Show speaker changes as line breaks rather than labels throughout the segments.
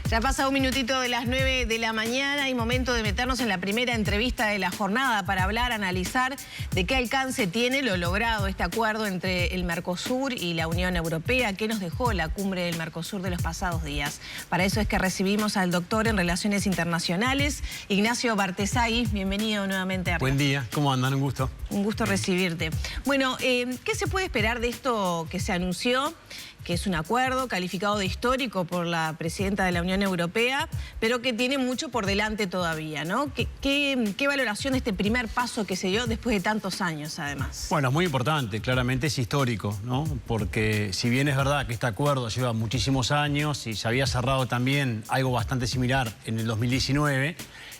Ya ha pasado un minutito de las 9 de la mañana y momento de meternos en la primera entrevista de la jornada para hablar, analizar de qué alcance tiene lo logrado este acuerdo entre el Mercosur y la Unión Europea, qué nos dejó la cumbre del Mercosur de los pasados días. Para eso es que recibimos al doctor en Relaciones Internacionales, Ignacio Bartesay. Bienvenido nuevamente a...
Buen día, ¿cómo andan? Un gusto.
Un gusto recibirte. Bueno, ¿qué se puede esperar de esto que se anunció? Que es un acuerdo calificado de histórico por la presidenta de la Unión Europea, pero que tiene mucho por delante todavía, ¿no? ¿Qué valoración de este primer paso que se dio después de tantos años, además?
Bueno, es muy importante, claramente es histórico, ¿no? Porque si bien es verdad que este acuerdo lleva muchísimos años y se había cerrado también algo bastante similar en el 2019,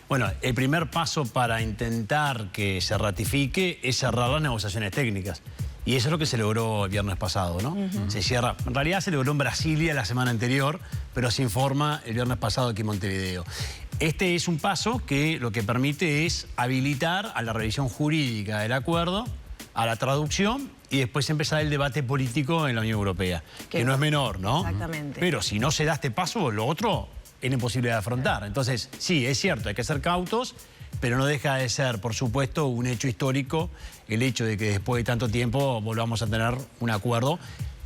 bueno, el primer paso para intentar que se ratifique es cerrar las negociaciones técnicas. Y eso es lo que se logró el viernes pasado, ¿no? Se cierra, en realidad se logró en Brasilia la semana anterior, pero se informa el viernes pasado aquí en Montevideo. Este es un paso que lo que permite es habilitar a la revisión jurídica del acuerdo, a la traducción y después empezar el debate político en la Unión Europea, que no es menor, ¿no?
Exactamente.
Pero si no se da este paso, lo otro es imposible de afrontar. Entonces, sí, es cierto, hay que ser cautos, pero no deja de ser, por supuesto, un hecho histórico el hecho de que después de tanto tiempo volvamos a tener un acuerdo,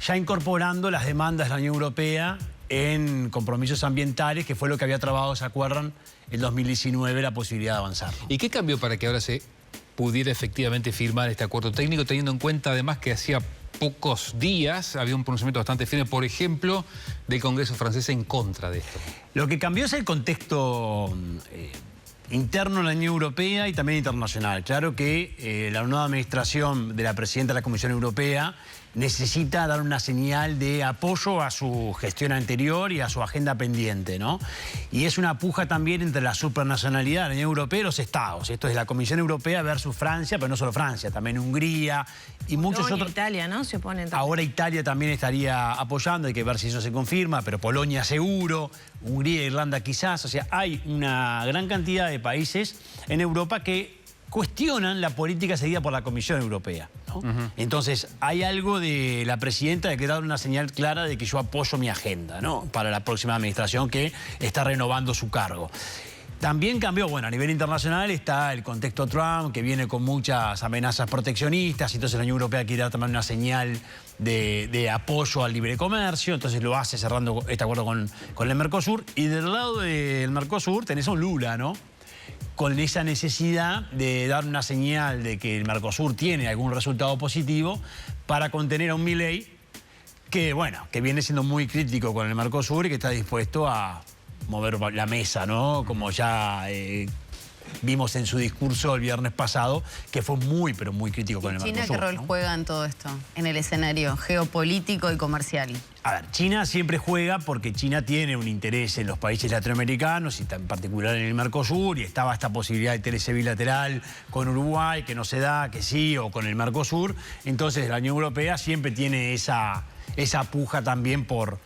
ya incorporando las demandas de la Unión Europea en compromisos ambientales, que fue lo que había trabado, ¿se acuerdan?, en 2019, la posibilidad de avanzar.
¿Y qué cambió para que ahora se pudiera efectivamente firmar este acuerdo técnico, teniendo en cuenta además que hacía pocos días había un pronunciamiento bastante firme, por ejemplo, del Congreso francés en contra de esto?
Lo que cambió es el contexto interno en la Unión Europea y también internacional. Claro que la nueva administración de la presidenta de la Comisión Europea necesita dar una señal de apoyo a su gestión anterior y a su agenda pendiente, ¿no? Y es una puja también entre la supranacionalidad de la Unión Europea y los estados. Esto es la Comisión Europea versus Francia, pero no solo Francia, también Hungría y muchos otros.
Italia, ¿no? Se oponen también.
Ahora Italia también estaría apoyando, hay que ver si eso se confirma, pero Polonia seguro, Hungría e Irlanda quizás. O sea, hay una gran cantidad de países en Europa que cuestionan la política seguida por la Comisión Europea, ¿no? Entonces, hay algo de la presidenta de que dar una señal clara de que yo apoyo mi agenda, ¿no?, para la próxima administración que está renovando su cargo. También cambió, bueno, a nivel internacional está el contexto Trump, que viene con muchas amenazas proteccionistas, entonces la Unión Europea quiere dar también una señal de apoyo al libre comercio, entonces lo hace cerrando este acuerdo con el Mercosur. Y del lado del Mercosur tenés a un Lula, ¿no?, con esa necesidad de dar una señal de que el Mercosur tiene algún resultado positivo para contener a un Milei que, bueno, que viene siendo muy crítico con el Mercosur y que está dispuesto a mover la mesa, ¿no? Como ya vimos en su discurso el viernes pasado, que fue muy, pero muy crítico con el Mercosur.
¿China qué rol juega en todo esto, en el escenario geopolítico y comercial?
A ver, China siempre juega porque China tiene un interés en los países latinoamericanos y en particular en el Mercosur, y estaba esta posibilidad de interés bilateral con Uruguay, que no se da, que sí, o con el Mercosur. Entonces la Unión Europea siempre tiene esa puja también por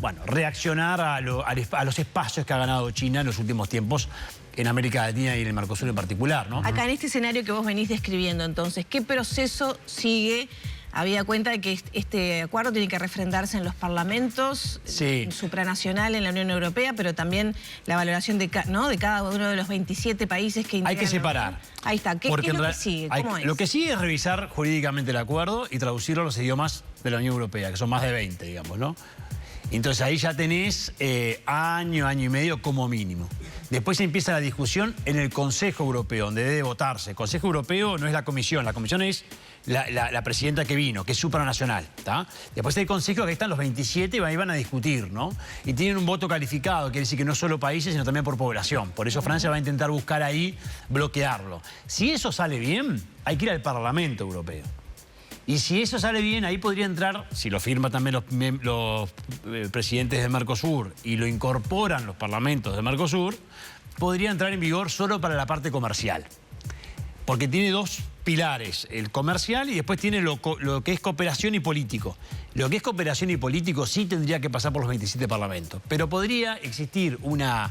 bueno, reaccionar a los espacios que ha ganado China en los últimos tiempos en América Latina y en el Mercosur en particular, ¿no?
Acá en este escenario que vos venís describiendo, entonces, ¿qué proceso sigue? Habida cuenta de que este acuerdo tiene que refrendarse en los parlamentos supranacional en la Unión Europea, pero también la valoración de cada uno de los 27 países que integran.
Hay que separar.
Ahí está. ¿Qué es lo que sigue? ¿Cómo es?
Lo que sigue es revisar jurídicamente el acuerdo y traducirlo a los idiomas de la Unión Europea, que son más de 20, digamos, ¿no? Entonces ahí ya tenés año y medio como mínimo. Después empieza la discusión en el Consejo Europeo, donde debe votarse. El Consejo Europeo no es la Comisión es la presidenta que vino, que es supranacional, ¿tá? Después del Consejo, que están los 27 y ahí van a discutir, ¿no? Y tienen un voto calificado, quiere decir que no solo países, sino también por población. Por eso Francia va a intentar buscar ahí bloquearlo. Si eso sale bien, hay que ir al Parlamento Europeo. Y si eso sale bien, ahí podría entrar, si lo firman también los presidentes del Mercosur y lo incorporan los parlamentos del Mercosur, podría entrar en vigor solo para la parte comercial. Porque tiene dos pilares, el comercial y después tiene lo que es cooperación y político. Lo que es cooperación y político sí tendría que pasar por los 27 parlamentos, pero podría existir una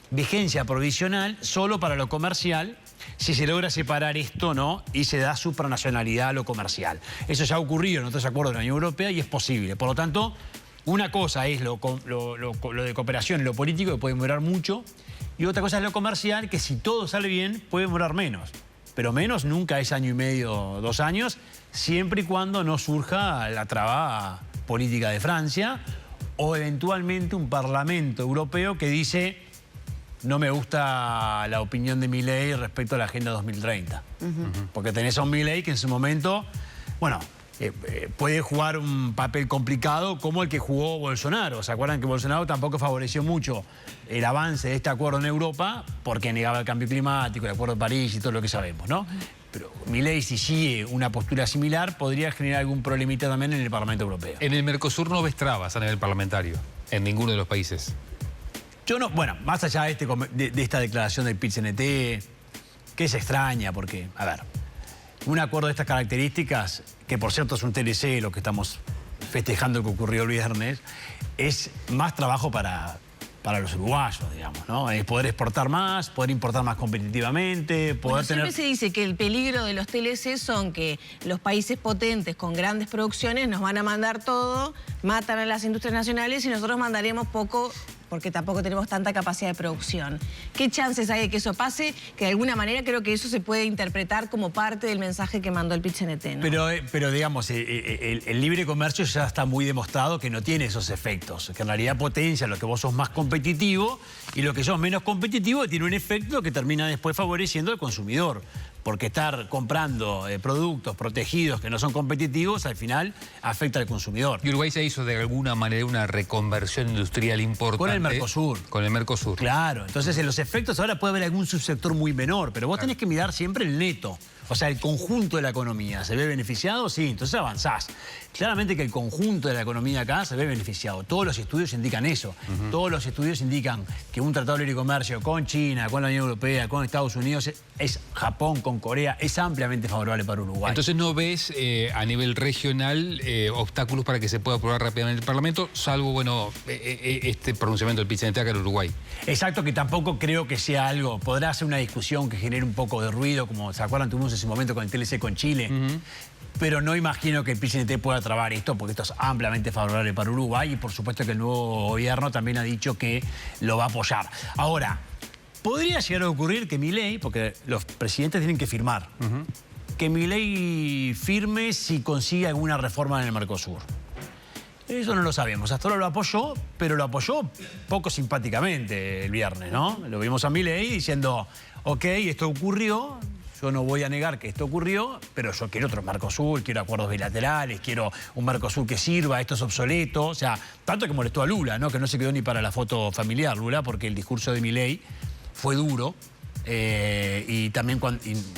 vigencia provisional solo para lo comercial si se logra separar esto, ¿no?, y se da supranacionalidad a lo comercial. Eso ya ha ocurrido en otros acuerdos de la Unión Europea y es posible. Por lo tanto, una cosa es lo de cooperación y lo político, que puede demorar mucho, y otra cosa es lo comercial, que si todo sale bien, puede demorar menos. Pero menos nunca es año y medio, 2 años, siempre y cuando no surja la traba política de Francia o eventualmente un Parlamento Europeo que dice no me gusta la opinión de Milei respecto a la Agenda 2030. Porque tenés a un Milei que en su momento, bueno, puede jugar un papel complicado como el que jugó Bolsonaro. ¿Se acuerdan que Bolsonaro tampoco favoreció mucho el avance de este acuerdo en Europa porque negaba el cambio climático, el Acuerdo de París y todo lo que sabemos, ¿no? Pero Milei, si sigue una postura similar, podría generar algún problemita también en el Parlamento Europeo.
En el Mercosur no ves trabas a nivel parlamentario, en ninguno de los países.
Yo no, bueno, más allá de esta declaración del PIT-CNT, que es extraña porque, a ver, un acuerdo de estas características, que por cierto es un TLC, lo que estamos festejando que ocurrió el viernes, es más trabajo para los uruguayos, digamos, ¿no? Es poder exportar más, poder importar más competitivamente, poder
siempre se dice que el peligro de los TLC son que los países potentes con grandes producciones nos van a mandar todo, matan a las industrias nacionales y nosotros mandaremos poco porque tampoco tenemos tanta capacidad de producción. ¿Qué chances hay de que eso pase? Que de alguna manera creo que eso se puede interpretar como parte del mensaje que mandó el PIT-CNT, ¿no?
Pero digamos, el libre comercio ya está muy demostrado que no tiene esos efectos, que en realidad potencia lo que vos sos más competitivo y lo que sos menos competitivo tiene un efecto que termina después favoreciendo al consumidor. Porque estar comprando productos protegidos que no son competitivos, al final afecta al consumidor.
Y Uruguay se hizo de alguna manera una reconversión industrial importante.
Con el Mercosur.
Con el Mercosur.
Claro, entonces en los efectos ahora puede haber algún subsector muy menor, pero vos tenés que mirar siempre el neto. O sea, el conjunto de la economía. ¿Se ve beneficiado? Sí, entonces avanzás. Claramente que el conjunto de la economía acá se ve beneficiado. Todos los estudios indican eso. Todos los estudios indican que un tratado de libre comercio con China, con la Unión Europea, con Estados Unidos, es Japón, con Corea, es ampliamente favorable para Uruguay.
Entonces no ves a nivel regional obstáculos para que se pueda aprobar rápidamente el Parlamento, salvo, bueno, este pronunciamiento del PIT-CNT acá en Uruguay.
Exacto, que tampoco creo que sea algo. Podrá ser una discusión que genere un poco de ruido, como se acuerdan, tuvimos ese momento con el TLC con Chile. Pero no imagino que el PIT-CNT pueda trabar esto, porque esto es ampliamente favorable para Uruguay y por supuesto que el nuevo gobierno también ha dicho que lo va a apoyar. Ahora, podría llegar a ocurrir que Milei, porque los presidentes tienen que firmar, que Milei firme si consigue alguna reforma en el Mercosur. Eso no lo sabemos. Hasta ahora lo apoyó, pero lo apoyó poco simpáticamente el viernes, ¿no? Lo vimos a Milei diciendo, ok, esto ocurrió, yo no voy a negar que esto ocurrió, pero yo quiero otro Mercosur, quiero acuerdos bilaterales, quiero un Mercosur que sirva, esto es obsoleto. O sea, tanto que molestó a Lula, ¿no? Que no se quedó ni para la foto familiar, Lula, porque el discurso de Milei fue duro. Y también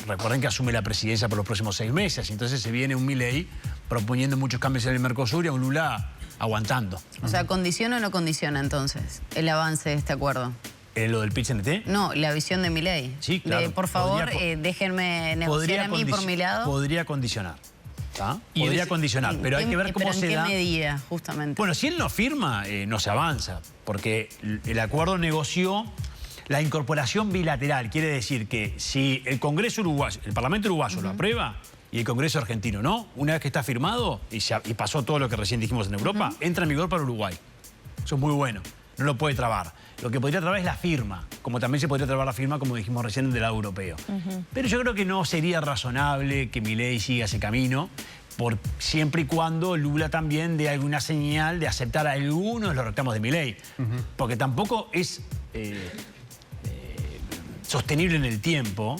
recuerden que asume la presidencia por los próximos 6 meses. Entonces se viene un Milei proponiendo muchos cambios en el Mercosur y a un Lula aguantando.
O sea, ¿condiciona o no condiciona entonces el avance de este acuerdo?
¿Lo del PIT-CNT?
No, la visión de Milei.
Sí, claro.
Por favor, déjenme negociar a mí por mi lado.
Podría condicionar. Podría condicionar, pero hay que ver cómo se da.
¿En qué medida, justamente?
Bueno, si él no firma, no se avanza, porque el acuerdo negoció la incorporación bilateral. Quiere decir que si el Congreso uruguayo, el Parlamento uruguayo lo aprueba y el Congreso argentino no, una vez que está firmado y pasó todo lo que recién dijimos en Europa, entra en vigor para Uruguay. Eso es muy bueno, no lo puede trabar. Lo que podría trabar es la firma, como también se podría trabar la firma, como dijimos recién, del lado europeo. Pero yo creo que no sería razonable que Milei siga ese camino, siempre y cuando Lula también dé alguna señal de aceptar algunos de los reclamos de Milei. Porque tampoco es sostenible en el tiempo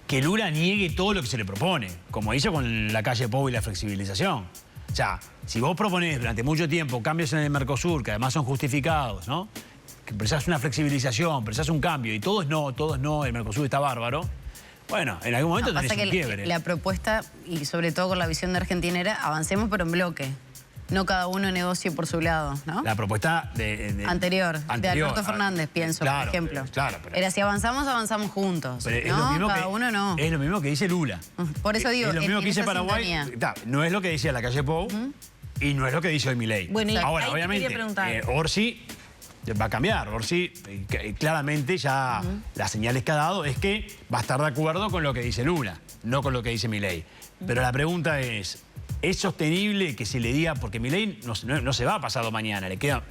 que Lula niegue todo lo que se le propone, como hizo con la calle Pou y la flexibilización. O sea, si vos proponés durante mucho tiempo cambios en el Mercosur, que además son justificados, ¿no? Que precisás una flexibilización, precisás un cambio, y todos no, el Mercosur está bárbaro. Bueno, en algún momento tenés un quiebre.
La propuesta, y sobre todo con la visión de Argentina, era avancemos pero en bloque. No cada uno negocie por su lado, ¿no?
La propuesta
anterior, de Alberto Fernández, pienso, por ejemplo.
Claro,
era si avanzamos, avanzamos juntos.
Pero
no, cada uno no.
Es lo mismo que dice Lula.
Por eso digo,
es lo mismo que dice Paraguay. No es lo que decía la calle Pou y no es lo que dice hoy Milei.
Bueno,
ahora, obviamente, Orsi va a cambiar. Orsi, claramente ya las señales que ha dado es que va a estar de acuerdo con lo que dice Lula, no con lo que dice Milei. Pero la pregunta es, ¿Es sostenible que se le diga, porque Milei no se va pasado mañana, le queda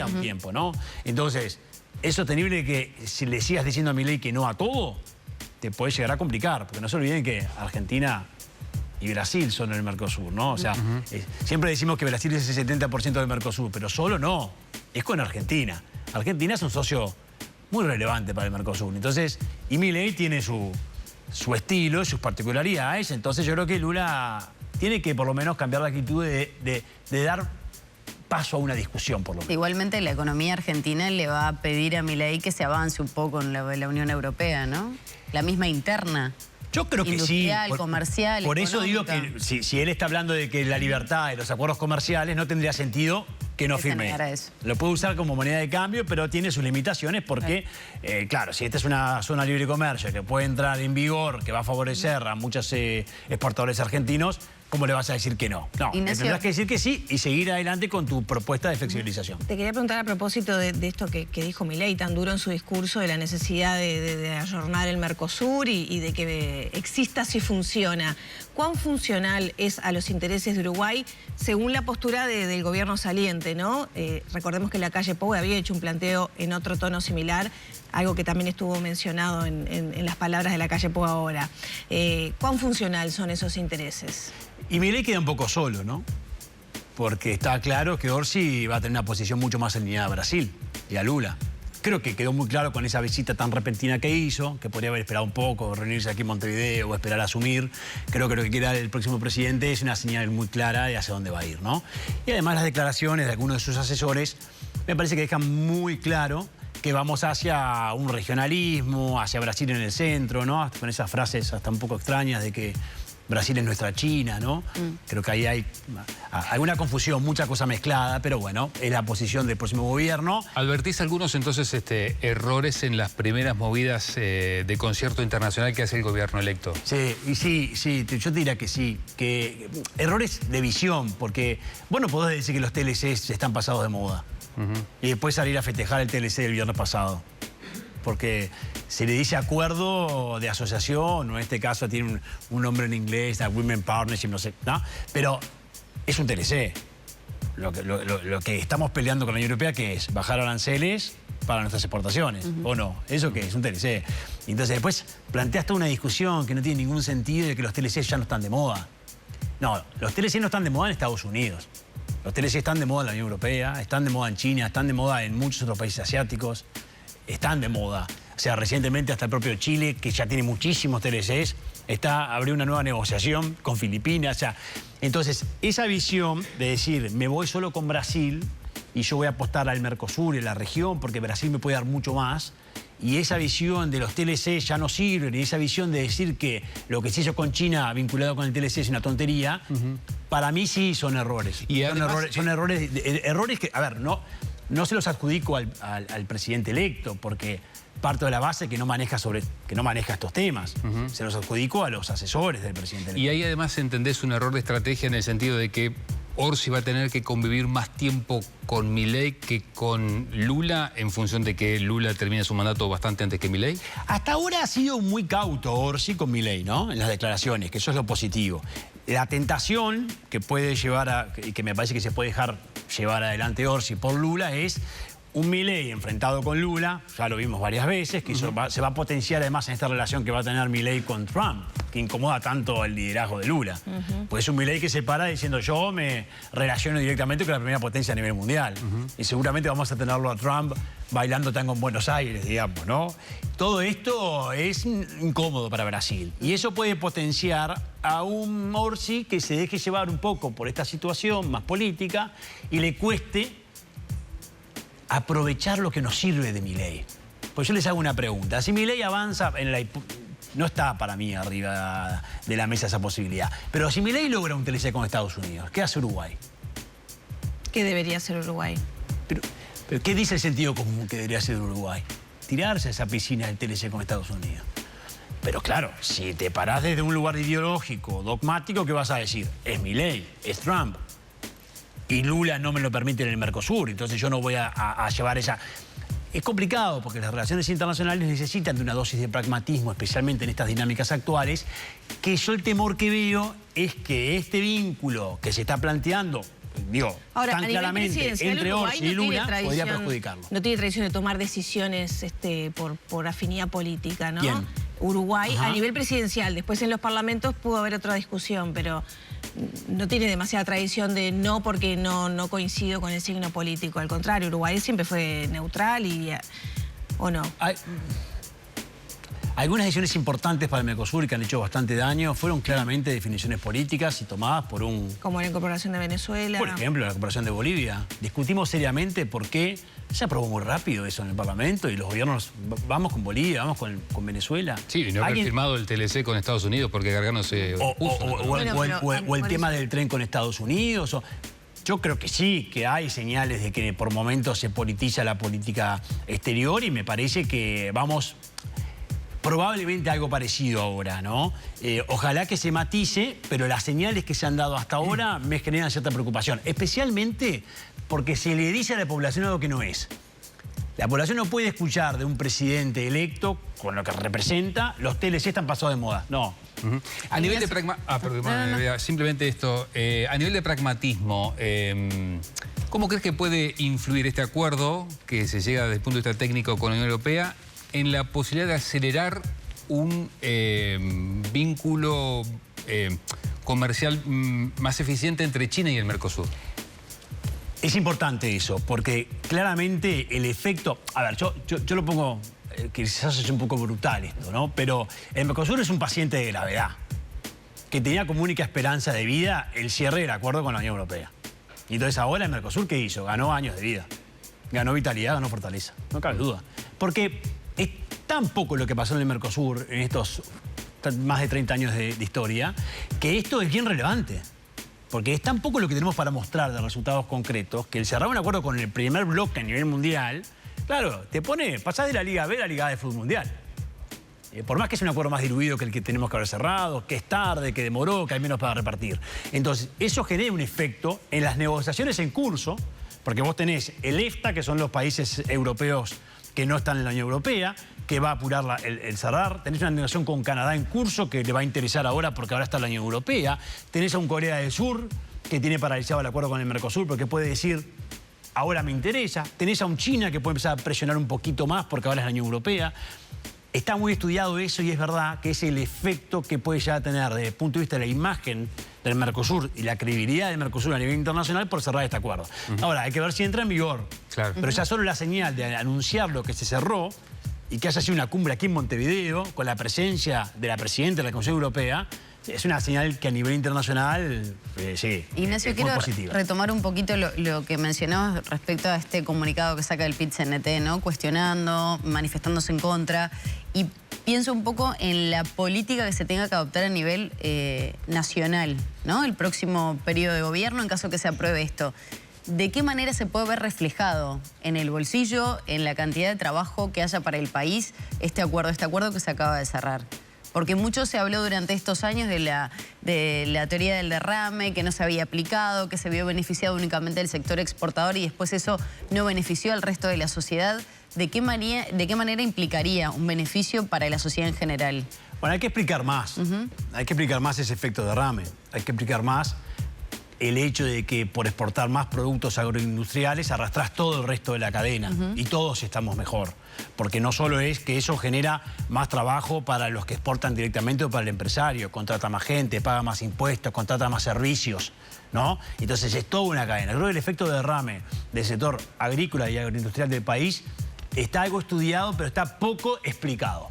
un tiempo, ¿no? Entonces, ¿es sostenible que si le sigas diciendo a Milei que no a todo? Te puede llegar a complicar, porque no se olviden que Argentina y Brasil son el Mercosur, ¿no? O sea, siempre decimos que Brasil es el 70% del Mercosur, pero solo no, es con Argentina. Argentina es un socio muy relevante para el Mercosur. Entonces, y Milei tiene su estilo, sus particularidades, entonces yo creo que Lula tiene que por lo menos cambiar la actitud de dar paso a una discusión, por lo menos.
Igualmente la economía argentina le va a pedir a Milei que se avance un poco en la Unión Europea, ¿no? La misma interna.
Yo creo que
industrial,
sí.
Comercial,
por eso digo
económica.
que si él está hablando de que la libertad y los acuerdos comerciales no tendría sentido que no
Que se
firme.
negara eso.
Lo puede usar como moneda de cambio, pero tiene sus limitaciones porque, claro, si esta es una zona libre de comercio que puede entrar en vigor, que va a favorecer a muchos exportadores argentinos, ¿cómo le vas a decir que no? No, le
Ignacio,
tendrás que decir que sí y seguir adelante con tu propuesta de flexibilización.
Te quería preguntar a propósito de esto que dijo Milei tan duro en su discurso, de la necesidad de ayornar el Mercosur y de que exista si funciona. ¿Cuán funcional es a los intereses de Uruguay según la postura del gobierno saliente, ¿no? Recordemos que la calle Pou había hecho un planteo en otro tono similar, algo que también estuvo mencionado en las palabras de la calle Pou ahora. ¿Cuán funcional son esos intereses?
Y Milei queda un poco solo, ¿no? Porque está claro que Orsi va a tener una posición mucho más alineada a Brasil y a Lula. Creo que quedó muy claro con esa visita tan repentina que hizo, que podría haber esperado un poco, reunirse aquí en Montevideo o esperar a asumir. Creo que lo que quiere dar el próximo presidente es una señal muy clara de hacia dónde va a ir, ¿no? Y además las declaraciones de algunos de sus asesores me parece que dejan muy claro que vamos hacia un regionalismo, hacia Brasil en el centro, ¿no? Hasta con esas frases hasta un poco extrañas de que Brasil es nuestra China, ¿no? Creo que ahí hay alguna confusión, mucha cosa mezclada, pero bueno, es la posición del próximo gobierno.
¿Advertís algunos entonces errores en las primeras movidas de concierto internacional que hace el gobierno electo?
Sí, y sí, yo te diría que sí, que errores de visión, porque vos no podés decir que los TLCs están pasados de moda y después salir a festejar el TLC del viernes pasado. Porque se le dice acuerdo de asociación, o en este caso tiene un nombre en inglés, Women Partnership, no sé, ¿no? Pero es un TLC. Lo que estamos peleando con la Unión Europea, que es bajar aranceles para nuestras exportaciones, ¿o no? ¿Eso qué es? Un TLC. Y entonces después planteas toda una discusión que no tiene ningún sentido de que los TLC ya no están de moda. No, los TLC no están de moda en Estados Unidos. Los TLC están de moda en la Unión Europea, están de moda en China, están de moda en muchos otros países asiáticos. Están de moda. O sea, recientemente hasta el propio Chile, que ya tiene muchísimos TLCs, abrió una nueva negociación con Filipinas. O sea, entonces, esa visión de decir, me voy solo con Brasil y yo voy a apostar al Mercosur y a la región porque Brasil me puede dar mucho más, y esa visión de los TLC ya no sirve, y esa visión de decir que lo que se hizo con China vinculado con el TLC es una tontería, para mí sí son errores. Y además, son errores que, a ver, no se los adjudico al presidente electo, porque parto de la base que no maneja estos temas. Se los adjudico a los asesores del presidente electo.
Y ahí además entendés un error de estrategia en el sentido de que Orsi va a tener que convivir más tiempo con Milei que con Lula, en función de que Lula termine su mandato bastante antes que Milei.
Hasta ahora ha sido muy cauto Orsi con Milei, ¿no? En las declaraciones, que eso es lo positivo. La tentación que puede llevar y que me parece que se puede dejar llevar adelante Orsi por Lula es un Milei enfrentado con Lula, ya lo vimos varias veces, que eso se va a potenciar además en esta relación que va a tener Milei con Trump, que incomoda tanto el liderazgo de Lula. Pues es un Milei que se para diciendo yo me relaciono directamente con la primera potencia a nivel mundial. Y seguramente vamos a tenerlo a Trump bailando tango en Buenos Aires, digamos, ¿no? Todo esto es incómodo para Brasil. Y eso puede potenciar a un Orsi que se deje llevar un poco por esta situación más política y le cueste aprovechar lo que nos sirve de Milei. Pues yo les hago una pregunta. Si Milei avanza no está para mí arriba de la mesa esa posibilidad. Pero si Milei logra un TLC con Estados Unidos, ¿qué hace Uruguay?
¿Qué debería hacer Uruguay?
Pero ¿qué dice el sentido común que debería hacer Uruguay? Tirarse a esa piscina del TLC con Estados Unidos. Pero claro, si te parás desde un lugar ideológico, dogmático, ¿qué vas a decir? Es Milei, es Trump. Y Lula no me lo permite en el Mercosur, entonces yo no voy a llevar esa... Es complicado porque las relaciones internacionales necesitan de una dosis de pragmatismo, especialmente en estas dinámicas actuales, que yo el temor que veo es que este vínculo que se está planteando, digo,
ahora,
tan claramente entre Orsi y Lula, podría perjudicarlo.
No tiene tradición de tomar decisiones por afinidad política, ¿no?
¿Quién?
Uruguay,
Ajá.
a nivel presidencial. Después en los parlamentos pudo haber otra discusión, pero no tiene demasiada tradición de no porque no coincido con el signo político. Al contrario, Uruguay siempre fue neutral ¿o no?
Algunas decisiones importantes para el Mercosur que han hecho bastante daño fueron claramente definiciones políticas y tomadas por un...
Como la incorporación de Venezuela.
Por ejemplo, la incorporación de Bolivia. Discutimos seriamente por qué se aprobó muy rápido eso en el Parlamento y los gobiernos, vamos con Bolivia, vamos con Venezuela.
Sí, y no haber firmado el TLC con Estados Unidos porque Gargano se opuso.
O el tema del tren con Estados Unidos. Yo creo que sí, que hay señales de que por momentos se politiza la política exterior y me parece que vamos... Probablemente algo parecido ahora, ¿no? Ojalá que se matice, pero las señales que se han dado hasta ahora me generan cierta preocupación. Especialmente porque se le dice a la población algo que no es. La población no puede escuchar de un presidente electo, con lo que representa, los TLC están pasados de moda. No.
A nivel de simplemente esto, a nivel de pragmatismo, ¿cómo crees que puede influir este acuerdo que se llega desde el punto de vista técnico con la Unión Europea en la posibilidad de acelerar un vínculo comercial más eficiente entre China y el Mercosur?
Es importante eso, porque claramente el efecto... A ver, yo lo pongo, quizás es un poco brutal esto, ¿no? Pero el Mercosur es un paciente de gravedad, que tenía como única esperanza de vida el cierre del acuerdo con la Unión Europea. Y entonces ahora el Mercosur, ¿qué hizo? Ganó años de vida. Ganó vitalidad, ganó fortaleza. No cabe duda. Porque es tan poco lo que pasó en el Mercosur en estos más de 30 años de historia, que esto es bien relevante. Porque es tan poco lo que tenemos para mostrar de resultados concretos que el cerrar un acuerdo con el primer bloque a nivel mundial, claro, pasás de la Liga B a la Liga A de fútbol mundial. Por más que es un acuerdo más diluido que el que tenemos que haber cerrado, que es tarde, que demoró, que hay menos para repartir. Entonces, eso genera un efecto en las negociaciones en curso, porque vos tenés el EFTA, que son los países europeos que no están en la Unión Europea, que va a apurar el cerrar. Tenés una negociación con Canadá en curso que le va a interesar ahora porque ahora está en la Unión Europea. Tenés a un Corea del Sur que tiene paralizado el acuerdo con el Mercosur porque puede decir, ahora me interesa. Tenés a un China que puede empezar a presionar un poquito más porque ahora es la Unión Europea. Está muy estudiado eso y es verdad que es el efecto que puede ya tener desde el punto de vista de la imagen del Mercosur y la credibilidad del Mercosur a nivel internacional por cerrar este acuerdo. Ahora, hay que ver si entra en vigor.
Claro.
Pero ya solo la señal de anunciar lo que se cerró y que haya sido una cumbre aquí en Montevideo con la presencia de la presidenta de la Comisión Europea, es una señal que a nivel internacional, sí,
Ignacio,
es muy
quiero
positiva.
retomar un poquito lo que mencionabas respecto a este comunicado que saca el PIT-CNT, ¿no? Cuestionando, manifestándose en contra. Y pienso un poco en la política que se tenga que adoptar a nivel nacional, ¿no? El próximo periodo de gobierno, en caso que se apruebe esto. ¿De qué manera se puede ver reflejado en el bolsillo, en la cantidad de trabajo que haya para el país este acuerdo que se acaba de cerrar? Porque mucho se habló durante estos años de la teoría del derrame, que no se había aplicado, que se vio beneficiado únicamente el sector exportador y después eso no benefició al resto de la sociedad. ¿De qué manera implicaría un beneficio para la sociedad en general?
Bueno, hay que explicar más. Hay que explicar más ese efecto derrame. Hay que explicar más el hecho de que por exportar más productos agroindustriales arrastrás todo el resto de la cadena y todos estamos mejor. Porque no solo es que eso genera más trabajo para los que exportan directamente o para el empresario, contrata más gente, paga más impuestos, contrata más servicios, ¿no? Entonces es toda una cadena. Creo que el efecto derrame del sector agrícola y agroindustrial del país está algo estudiado, pero está poco explicado.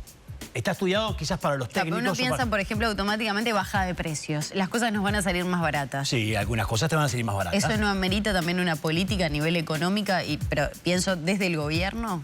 Está estudiado quizás para los técnicos.
Uno piensa, por ejemplo, automáticamente bajada de precios. Las cosas nos van a salir más baratas.
Sí, algunas cosas te van a salir más baratas.
¿Eso no amerita también una política a nivel económica? Pero pienso, ¿desde el gobierno?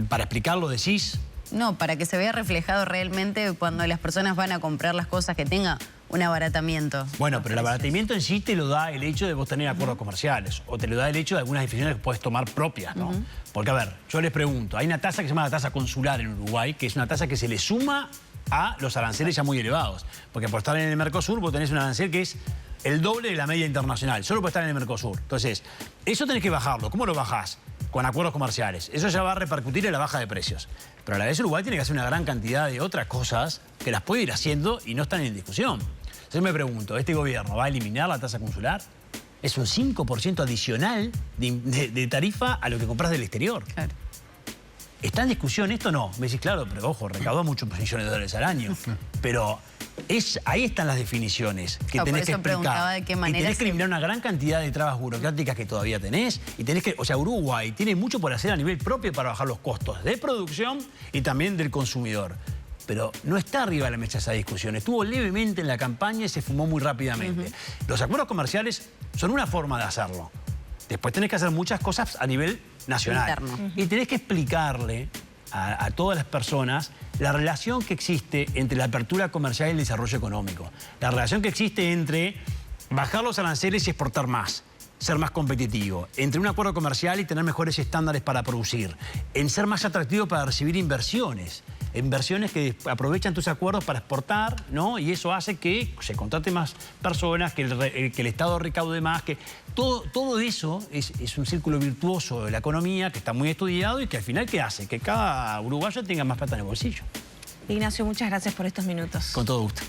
¿Para explicarlo decís?
No, para que se vea reflejado realmente cuando las personas van a comprar las cosas que tenga un abaratamiento.
Bueno, pero el abaratamiento en sí te lo da el hecho de vos tener acuerdos comerciales o te lo da el hecho de algunas decisiones que puedes tomar propias, ¿no? Porque, a ver, yo les pregunto, hay una tasa que se llama la tasa consular en Uruguay, que es una tasa que se le suma a los aranceles ya muy elevados. Porque por estar en el Mercosur vos tenés un arancel que es el doble de la media internacional, solo por estar en el Mercosur. Entonces, eso tenés que bajarlo. ¿Cómo lo bajás? con acuerdos comerciales. Eso ya va a repercutir en la baja de precios. Pero a la vez Uruguay tiene que hacer una gran cantidad de otras cosas que las puede ir haciendo y no están en discusión. Entonces me pregunto, ¿este gobierno va a eliminar la tasa consular? Es un 5% adicional de tarifa a lo que compras del exterior.
Claro.
¿Está en discusión esto? No. Me decís, claro, pero ojo, recauda muchos millones de dólares al año. Pero ahí están las definiciones que
Claro,
tenés
por
que
eso preguntaba
explicar.
de qué
Y
manera
tenés que
se-
eliminar una gran cantidad de trabas burocráticas que todavía tenés. Y tenés que, o sea, Uruguay tiene mucho por hacer a nivel propio para bajar los costos de producción y también del consumidor. Pero no está arriba de la mesa esa discusión. Estuvo levemente en la campaña y se fumó muy rápidamente. Los acuerdos comerciales son una forma de hacerlo. Después tenés que hacer muchas cosas a nivel nacional.
Interno.
Y tenés que explicarle a todas las personas la relación que existe entre la apertura comercial y el desarrollo económico. La relación que existe entre bajar los aranceles y exportar más, ser más competitivo, entre un acuerdo comercial y tener mejores estándares para producir, en ser más atractivo para recibir inversiones que aprovechan tus acuerdos para exportar, ¿no? Y eso hace que se contrate más personas, que el Estado recaude más, que todo eso es un círculo virtuoso de la economía que está muy estudiado y que al final, ¿qué hace? Que cada uruguayo tenga más plata en el bolsillo.
Ignacio, muchas gracias por estos minutos.
Con todo gusto.